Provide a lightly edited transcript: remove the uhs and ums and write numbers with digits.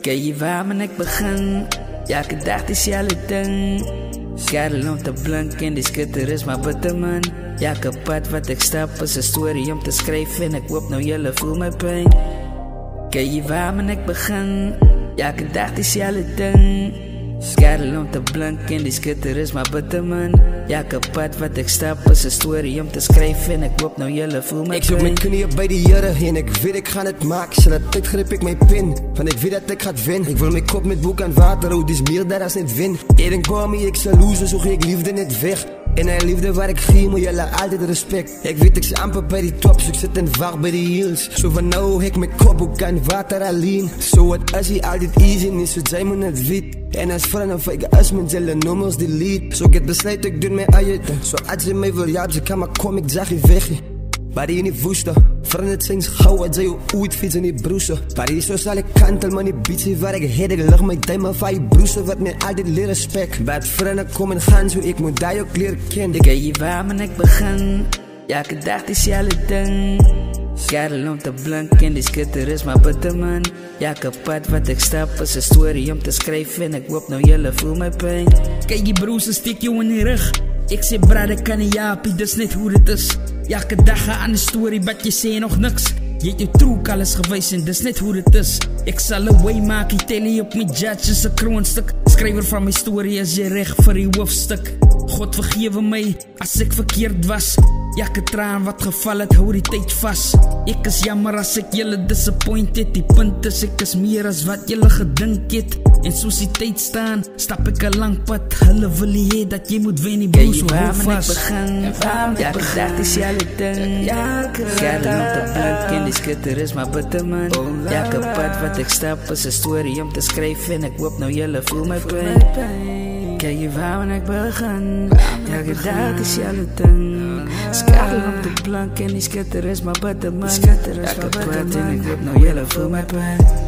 Ken je waar men ik begin? Elke dag diezelfde ding. Kerel om te blinken, die skitter is maar bitter man. Elke pad wat ik stap is een story om te schrijven. En ik hoop nou jullie voel mijn pijn. Ken je waar men ik begin? Elke dag diezelfde ding. Kerel om te blinken, die skitter is maar bitter man. Elke pad wat ik stap is een story om te schrijven. En ik hoop nou jullie voel mijn pijn. Ik zoek mijn knieën bij die jaren en ik weet ik ga het maken. Zodat ik grip ik mijn pin, want ik weet dat ik ga winnen. Ik wil mijn kop met boek en water, oh die is meer daar als net win. Eden kwam ik zal losen, zo ik liefde net weg. En hij liefde waar ik ging, moet jullie altijd respect. Ik weet ik amper bij die tops, ik zit en wacht bij die heels. Zo van nou ik mijn kop ook en water alleen. Zo het is hij altijd easy, niet zo zij moet het weten. En als vrienden van ik is mijn zelle nummers delete. Zo ik besluit ik doe mij uit. Zo als je mij wil ja, ze kan maar kom ik zeg je weg. Maar die in die woesten, vrienden het zijn gauw wat zij ooit fietsen in die broesen. Maar die zo zal ik kantel man die beats waar ik head. Ik lig mijn duimen van je broesen wat mij altijd leer respect. Bij het vrienden komen gaan zo ik moet die ook leren kennen. Ken je waar men ik begin? Elke dag diezelfde ding. Kerel om te blinken, die skitter is maar bitter man. Elke pad wat ik stap is een story om te schrijven. En ik hoop nou jullie voel mijn pijn. Kijk je broers, steek jou in die rug. Ik zeg brad, ik kan niet japie, dat is net hoe het is. Elke dag aan de story, wat je zei nog niks. Je hebt je troek alles geweest en dat is net hoe het is. Ik zal een way maken, tel je op mijn judge is een kroonstuk. Schrijver van mijn story is je recht voor je hoofdstuk. God vergewe mij als ik verkeerd was. Elke traan wat geval het, hou die tijd vast. Ik is jammer als ik jullie disappointed. Die punt is, ik is meer als wat jullie gedink het. En soos die tijd staan, stap ik een lang pad. Hulle wil nie dat jy moet wen, die broers, so hou vast. Elke dag diezelfde ding. Kerel om te blinken, die skitter is maar bitter man. Elke pad wat ik stap is een story om te schrijven. En ik hoop nou jullie voel mijn pijn. Ken je waar ik begin? Elke dag diezelfde ding. Kerel om te blinken, die skitter is maar bitter man. Elke pad en ik hoop nou jullie voel mijn pijn.